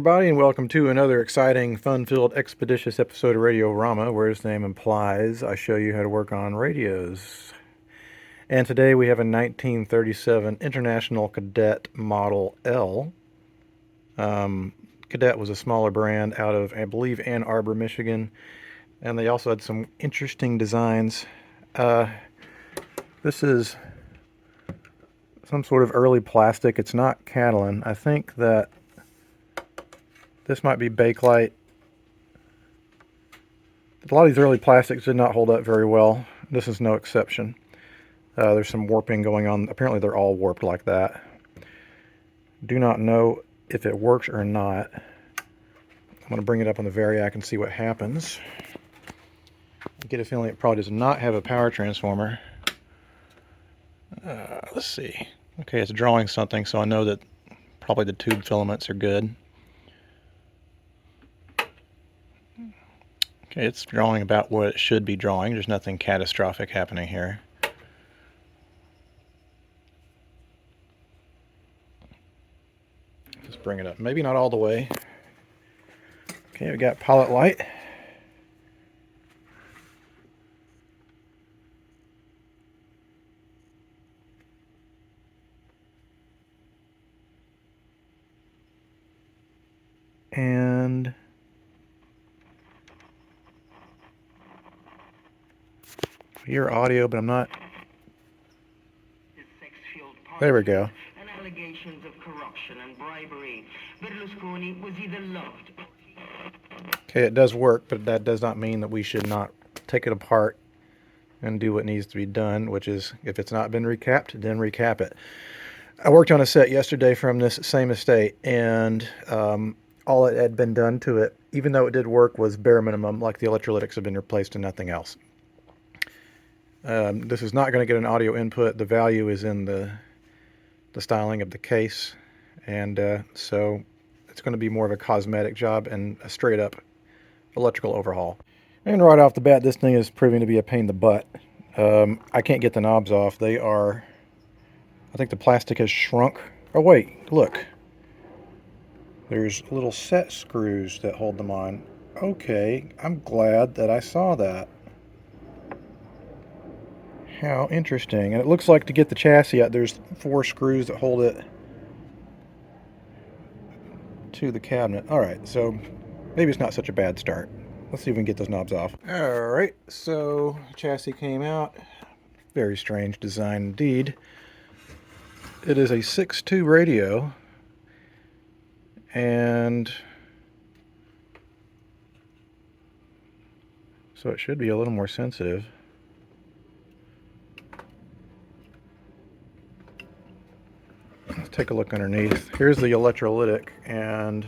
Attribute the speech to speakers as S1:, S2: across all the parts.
S1: everybody, and welcome to another exciting, fun-filled, expeditious episode of Radio Rama, where its name implies I show you how to work on radios. And today we have a 1937 International Kadette Model L. Kadette was a smaller brand out of, I believe, Ann Arbor, Michigan, and they also had some interesting designs. This is some sort of early plastic. It's not Catalan. I think that this might be Bakelite. A lot of these early plastics did not hold up very well. This is no exception. There's some warping going on. Apparently they're all warped like that. Do not know if it works or not. I'm going to bring it up on the Variac and see what happens. I get a feeling it probably does not have a power transformer. Let's see. Okay, it's drawing something, so I know that probably the tube filaments are good. Okay, it's drawing about what it should be drawing. There's nothing catastrophic happening here. Just bring it up. Maybe not all the way. Okay, we got pilot light. And hear audio, but I'm not. There we go.
S2: And allegations of corruption and bribery. Berlusconi was either loved.
S1: Okay, it does work, but that does not mean that we should not take it apart and do what needs to be done, which is, if it's not been recapped, then recap it. I worked on a set yesterday from this same estate, and all that had been done to it, even though it did work, was bare minimum, like the electrolytics have been replaced and nothing else. This is not going to get an audio input. The value is in the styling of the case, and so it's going to be more of a cosmetic job and a straight up electrical overhaul. And right off the bat, this thing is proving to be a pain in the butt. I can't get the knobs off. They are, I think the plastic has shrunk. Oh wait, look. There's little set screws that hold them on. Okay, I'm glad that I saw that. How interesting. And it looks like to get the chassis out, there's 4 screws that hold it to the cabinet. Alright, so maybe it's not such a bad start. Let's see if we can get those knobs off. Alright, so chassis came out. Very strange design indeed. It is a 6.2 radio, and so it should be a little more sensitive. Let's take a look underneath. Here's the electrolytic, and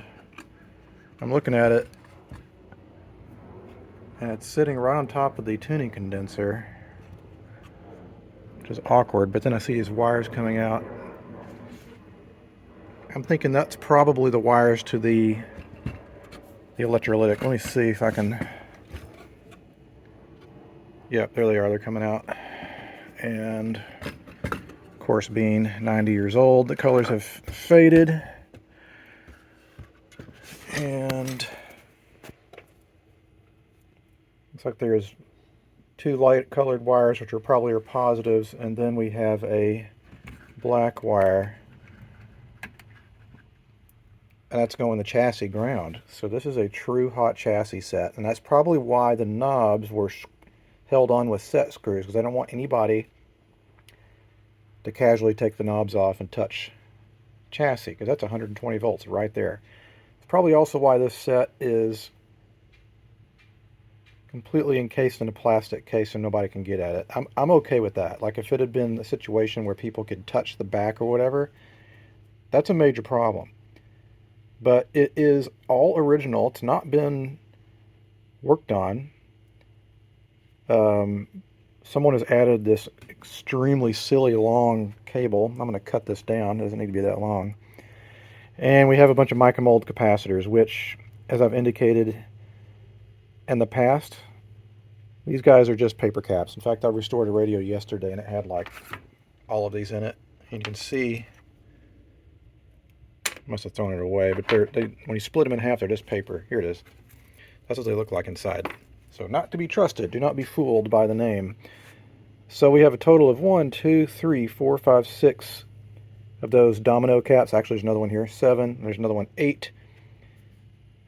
S1: I'm looking at it, and it's sitting right on top of the tuning condenser, which is awkward, but then I see these wires coming out. I'm thinking that's probably the wires to the electrolytic. Let me see if I can. Yep, there they are. They're coming out. And of course, being 90 years old, the colors have faded. And looks like there's 2 light colored wires, which are probably our positives, and then we have a black wire. And that's going the chassis ground. So this is a true hot chassis set, and that's probably why the knobs were held on with set screws, because I don't want anybody to casually take the knobs off and touch chassis, because that's 120 volts right there. It's probably also why this set is completely encased in a plastic case so nobody can get at it. I'm okay with that. Like if it had been a situation where people could touch the back or whatever, that's a major problem. But it is all original. It's not been worked on. Someone has added this extremely silly long cable. I'm going to cut this down. It doesn't need to be that long. And we have a bunch of micromold capacitors, which, as I've indicated in the past, these guys are just paper caps. In fact, I restored a radio yesterday, and it had like all of these in it. And you can see Must have thrown it away, but when you split them in half, they're just paper. Here it is. That's what they look like inside. So not to be trusted. Do not be fooled by the name. So we have a total of 1, 2, 3, 4, 5, 6 of those domino caps. Actually, there's another one here. 7. There's another one. 8.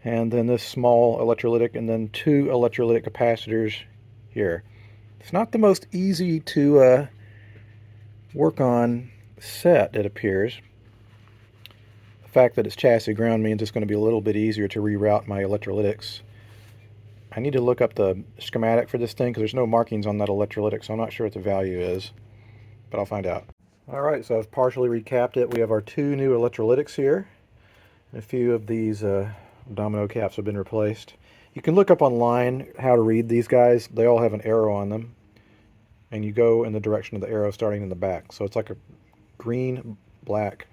S1: And then this small electrolytic, and then 2 electrolytic capacitors here. It's not the most easy to work on set, it appears. The fact that it's chassis ground means it's going to be a little bit easier to reroute my electrolytics. I need to look up the schematic for this thing because there's no markings on that electrolytic, so I'm not sure what the value is, but I'll find out. Alright, so I've partially recapped it. We have our 2 new electrolytics here. A few of these domino caps have been replaced. You can look up online how to read these guys. They all have an arrow on them, and you go in the direction of the arrow starting in the back. So it's like a green, black,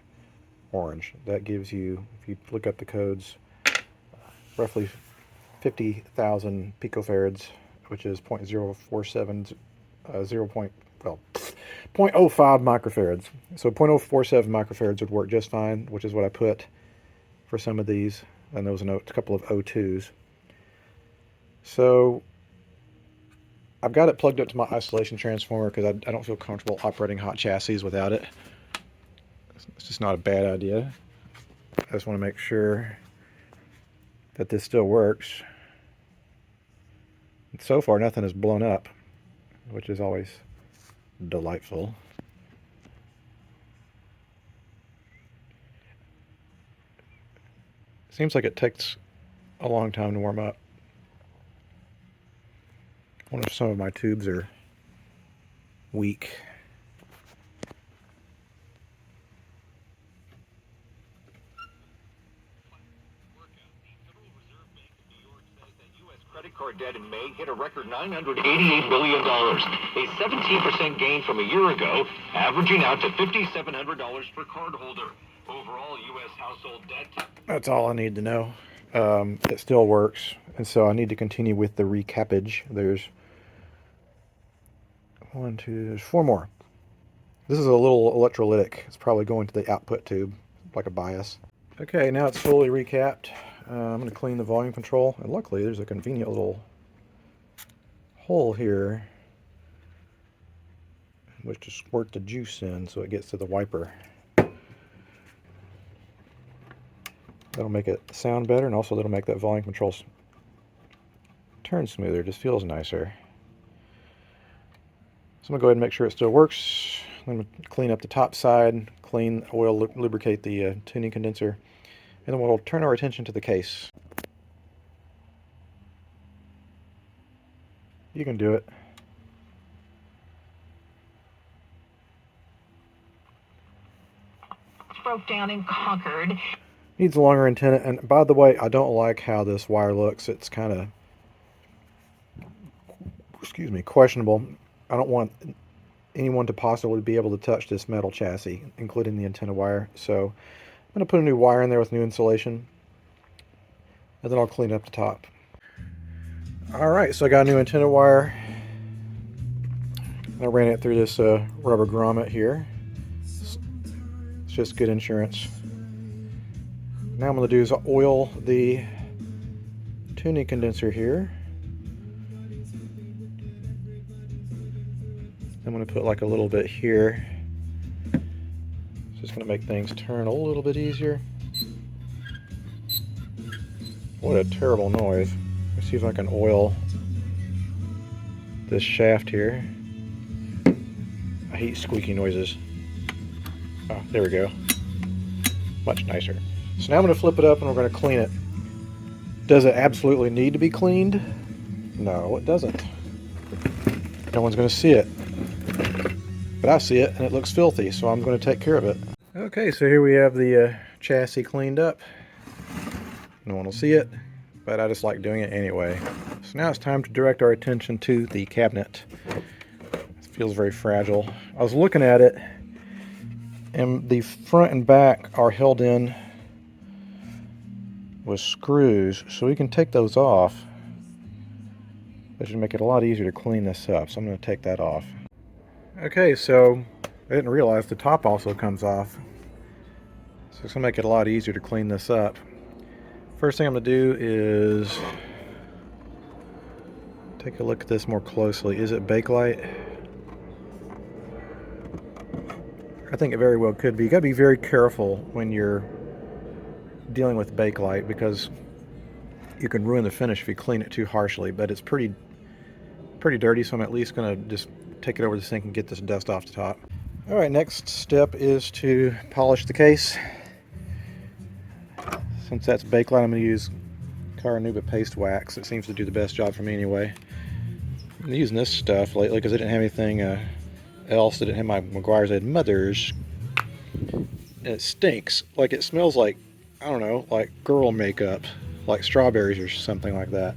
S1: orange. That gives you, if you look up the codes, roughly 50,000 picofarads, which is 0.047, 0.05 microfarads. So 0.047 microfarads would work just fine, which is what I put for some of these, and there was a couple of O2s. So I've got it plugged up to my isolation transformer because I don't feel comfortable operating hot chassis without it. It's just not a bad idea. I just want to make sure that this still works. And so far nothing has blown up, which is always delightful. Seems like it takes a long time to warm up. I wonder if some of my tubes are weak.
S3: Credit card debt in May hit a record $988 billion, a 17% gain from a year ago, averaging out to $5,700 per cardholder. Overall, U.S. household debt...
S1: That's all I need to know. It still works, and so I need to continue with the recappage. There's 1, 2, there's 4 more. This is a little electrolytic. It's probably going to the output tube, like a bias. Okay, now it's fully recapped. I'm going to clean the volume control, and luckily there's a convenient little hole here which to squirt the juice in so it gets to the wiper. That'll make it sound better, and also that'll make that volume control turn smoother. It just feels nicer. So I'm going to go ahead and make sure it still works. I'm going to clean up the top side, clean oil, lubricate the tuning condenser, and then we'll turn our attention to the case. You can do it.
S2: Broke down in Concord.
S1: Needs a longer antenna, and by the way, I don't like how this wire looks. It's kind of, questionable. I don't want anyone to possibly be able to touch this metal chassis, including the antenna wire. So I'm going to put a new wire in there with new insulation, and then I'll clean up the top. Alright, so I got a new antenna wire. I ran it through this rubber grommet here. It's just good insurance. Now I'm going to do is oil the tuning condenser here. I'm going to put like a little bit here. It's just going to make things turn a little bit easier. What a terrible noise. Let's see if I can oil this shaft here. I hate squeaky noises. Oh, there we go. Much nicer. So now I'm going to flip it up and we're going to clean it. Does it absolutely need to be cleaned? No, it doesn't. No one's going to see it. But I see it and it looks filthy, so I'm going to take care of it. Okay, so here we have the chassis cleaned up. No one will see it, but I just like doing it anyway. So now it's time to direct our attention to the cabinet. It feels very fragile. I was looking at it, and the front and back are held in with screws, so we can take those off. That should make it a lot easier to clean this up, so I'm going to take that off. Okay, so I didn't realize the top also comes off. So it's going to make it a lot easier to clean this up. First thing I'm going to do is take a look at this more closely. Is it Bakelite? I think it very well could be. You got to be very careful when you're dealing with Bakelite because you can ruin the finish if you clean it too harshly. But it's pretty dirty, so I'm at least going to just take it over the sink and get this dust off the top. All right, next step is to polish the case. Since that's Bakelite, I'm going to use Caranuba paste wax. It seems to do the best job for me anyway. I've been using this stuff lately because I didn't have anything else. I didn't have my McGuire's, I had Mother's. And it stinks. Like, it smells like, I don't know, like girl makeup, like strawberries or something like that.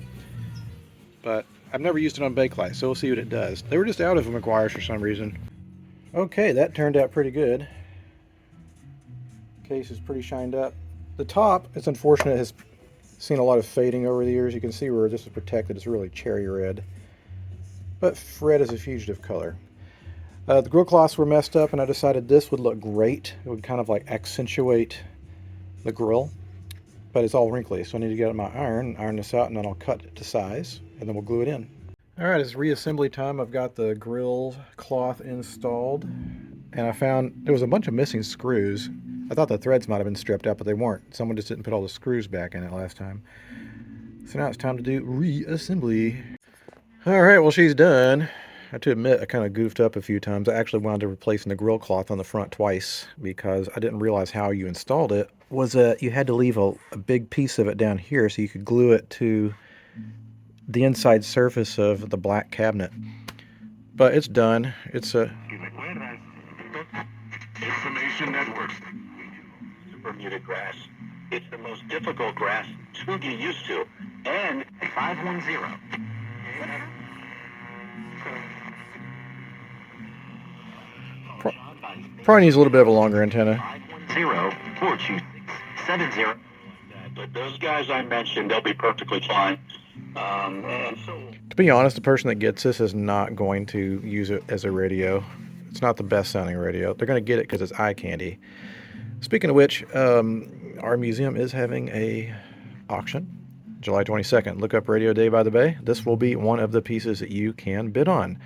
S1: But I've never used it on Bakelite, so we'll see what it does. They were just out of McGuire's for some reason. Okay, that turned out pretty good. Case is pretty shined up. The top, it's unfortunate, has seen a lot of fading over the years. You can see where this is protected. It's really cherry red. But red is a fugitive color. The grill cloths were messed up, and I decided this would look great. It would kind of like accentuate the grill. But it's all wrinkly, so I need to get out my iron this out, and then I'll cut it to size, and then we'll glue it in. Alright, it's reassembly time. I've got the grill cloth installed, and I found there was a bunch of missing screws. I thought the threads might have been stripped out, but they weren't. Someone just didn't put all the screws back in it last time. So now it's time to do reassembly. Alright, well, she's done. I have to admit, I kind of goofed up a few times. I actually wound up replacing the grill cloth on the front twice because I didn't realize how you installed it. You had to leave a big piece of it down here so you could glue it to the inside surface of the black cabinet. But it's done. It's a
S3: Information Networks. Bermuda grass. It's the most difficult grass to get used to. And 510.
S1: probably needs a little bit of a longer antenna.
S3: 510-426-70. But those guys I mentioned, they'll be perfectly fine.
S1: To be honest, the person that gets this is not going to use it as a radio. It's not the best sounding radio. They're going to get it because it's eye candy. Speaking of which, our museum is having a auction July 22nd. Look up Radio Day by the Bay. This will be one of the pieces that you can bid on.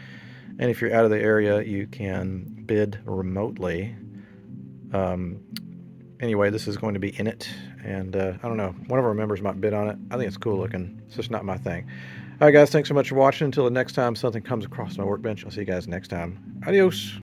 S1: And if you're out of the area, you can bid remotely. Anyway, this is going to be in it. And I don't know, one of our members might bid on it. I think it's cool looking. It's just not my thing. All right, guys, thanks so much for watching. Until the next time something comes across my workbench, I'll see you guys next time. Adios.